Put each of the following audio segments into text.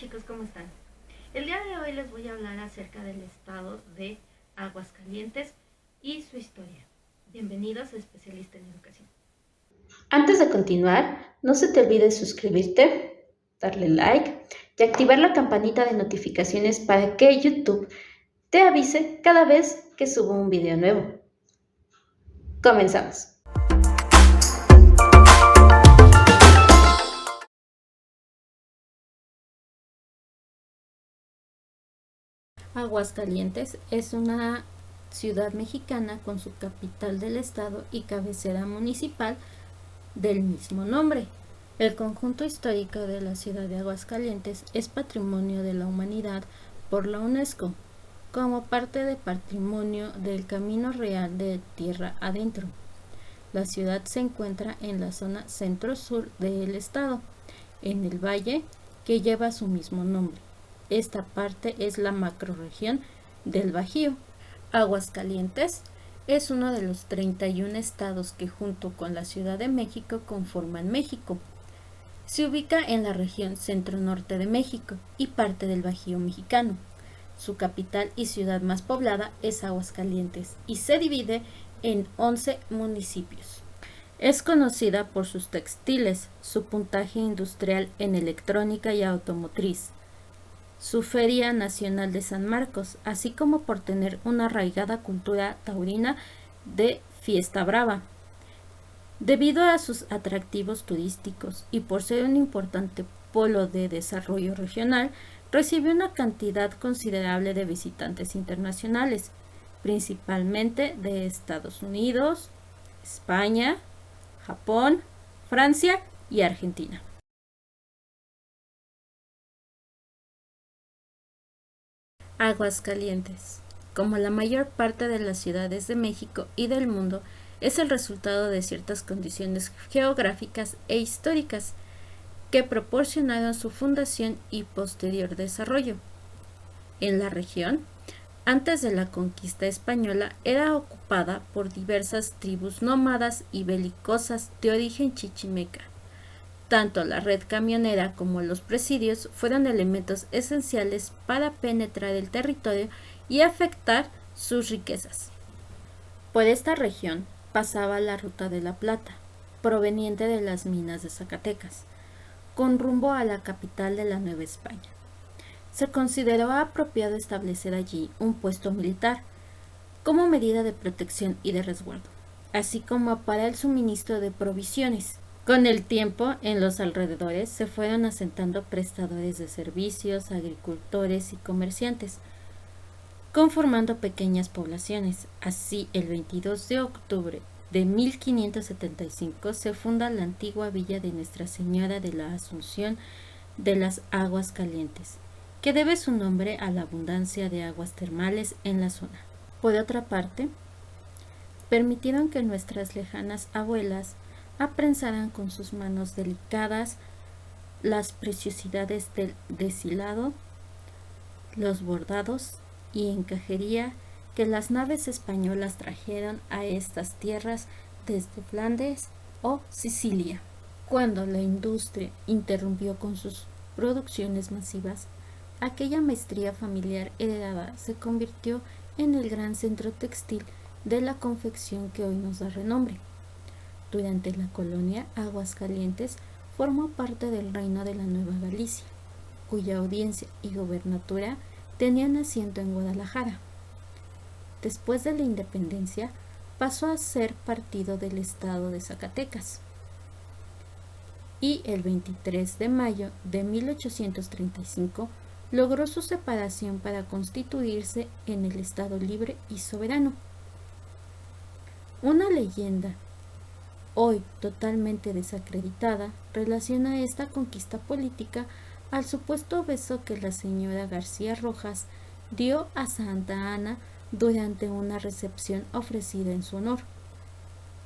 chicos, ¿cómo están? El día de hoy les voy a hablar acerca del estado de Aguascalientes y su historia. Bienvenidos a Especialista en Educación. Antes de continuar, no se te olvide suscribirte, darle like y activar la campanita de notificaciones para que YouTube te avise cada vez que subo un video nuevo. Comenzamos. Aguascalientes es una ciudad mexicana con su capital del estado y cabecera municipal del mismo nombre. El conjunto histórico de la ciudad de Aguascalientes es Patrimonio de la Humanidad por la UNESCO, como parte del patrimonio del Camino Real de Tierra Adentro. La ciudad se encuentra en la zona centro-sur del estado, en el valle que lleva su mismo nombre. Esta parte es la macrorregión del Bajío. Aguascalientes es uno de los 31 estados que junto con la Ciudad de México conforman México. Se ubica en la región centro-norte de México y parte del Bajío mexicano. Su capital y ciudad más poblada es Aguascalientes y se divide en 11 municipios. Es conocida por sus textiles, su puntaje industrial en electrónica y automotriz, su Feria Nacional de San Marcos, así como por tener una arraigada cultura taurina de fiesta brava. Debido a sus atractivos turísticos y por ser un importante polo de desarrollo regional, recibe una cantidad considerable de visitantes internacionales, principalmente de Estados Unidos, España, Japón, Francia y Argentina. Aguascalientes, como la mayor parte de las ciudades de México y del mundo, es el resultado de ciertas condiciones geográficas e históricas que proporcionaron su fundación y posterior desarrollo. En la región, antes de la conquista española, era ocupada por diversas tribus nómadas y belicosas de origen chichimeca. Tanto la red camionera como los presidios fueron elementos esenciales para penetrar el territorio y afectar sus riquezas. Por esta región pasaba la Ruta de la Plata, proveniente de las minas de Zacatecas, con rumbo a la capital de la Nueva España. Se consideró apropiado establecer allí un puesto militar como medida de protección y de resguardo, así como para el suministro de provisiones. Con el tiempo, en los alrededores se fueron asentando prestadores de servicios, agricultores y comerciantes, conformando pequeñas poblaciones. Así, el 22 de octubre de 1575 se funda la antigua villa de Nuestra Señora de la Asunción de las Aguas Calientes, que debe su nombre a la abundancia de aguas termales en la zona. Por otra parte, permitieron que nuestras lejanas abuelas aprensaran con sus manos delicadas las preciosidades del deshilado, los bordados y encajería que las naves españolas trajeron a estas tierras desde Flandes o Sicilia. Cuando la industria interrumpió con sus producciones masivas, aquella maestría familiar heredada se convirtió en el gran centro textil de la confección que hoy nos da renombre. Durante la colonia, Aguascalientes formó parte del Reino de la Nueva Galicia, cuya audiencia y gobernatura tenían asiento en Guadalajara. Después de la independencia, pasó a ser partido del estado de Zacatecas. Y el 23 de mayo de 1835 logró su separación para constituirse en el Estado libre y soberano. Una leyenda, hoy totalmente desacreditada, relaciona esta conquista política al supuesto beso que la señora García Rojas dio a Santa Ana durante una recepción ofrecida en su honor,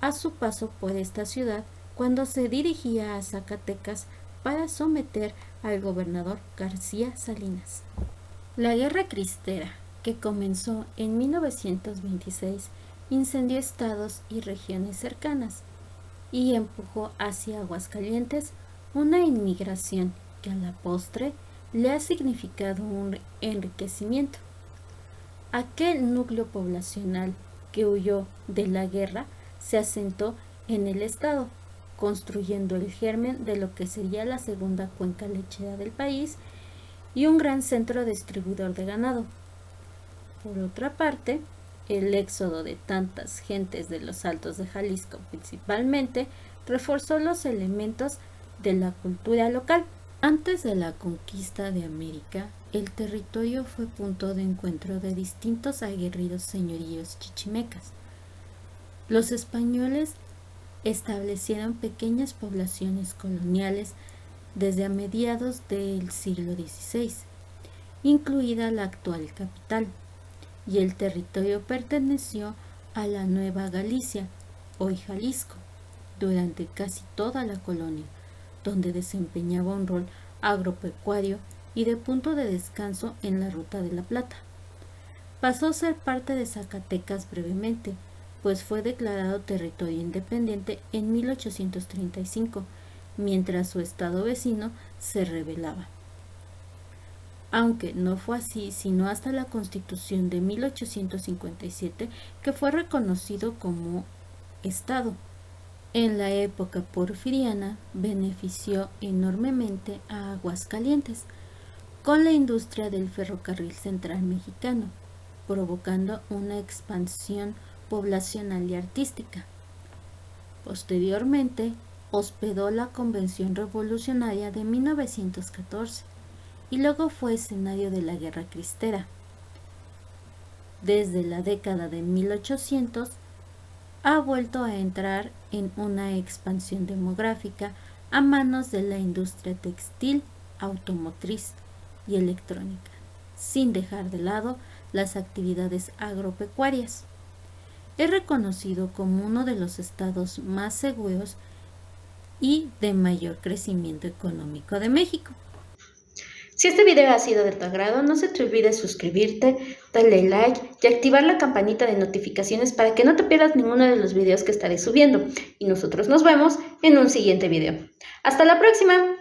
a su paso por esta ciudad cuando se dirigía a Zacatecas para someter al gobernador García Salinas. La Guerra Cristera, que comenzó en 1926, incendió estados y regiones cercanas y empujó hacia Aguascalientes una inmigración que a la postre le ha significado un enriquecimiento. Aquel núcleo poblacional que huyó de la guerra se asentó en el estado, construyendo el germen de lo que sería la segunda cuenca lechera del país y un gran centro distribuidor de ganado. Por otra parte, el éxodo de tantas gentes de los Altos de Jalisco principalmente reforzó los elementos de la cultura local. Antes de la conquista de América, el territorio fue punto de encuentro de distintos aguerridos señoríos chichimecas. Los españoles establecieron pequeñas poblaciones coloniales desde a mediados del siglo XVI, incluida la actual capital, y el territorio perteneció a la Nueva Galicia, hoy Jalisco, durante casi toda la colonia, donde desempeñaba un rol agropecuario y de punto de descanso en la Ruta de la Plata. Pasó a ser parte de Zacatecas brevemente, pues fue declarado territorio independiente en 1835, mientras su estado vecino se rebelaba. Aunque no fue así sino hasta la Constitución de 1857 que fue reconocido como estado. En la época porfiriana benefició enormemente a Aguascalientes con la industria del ferrocarril central mexicano, provocando una expansión poblacional y artística. Posteriormente, hospedó la Convención Revolucionaria de 1914 y luego fue escenario de la Guerra Cristera. Desde la década de 1800, ha vuelto a entrar en una expansión demográfica a manos de la industria textil, automotriz y electrónica, sin dejar de lado las actividades agropecuarias. Es reconocido como uno de los estados más seguros y de mayor crecimiento económico de México. Si este video ha sido de tu agrado, no se te olvide suscribirte, darle like y activar la campanita de notificaciones para que no te pierdas ninguno de los videos que estaré subiendo. Y nosotros nos vemos en un siguiente video. ¡Hasta la próxima!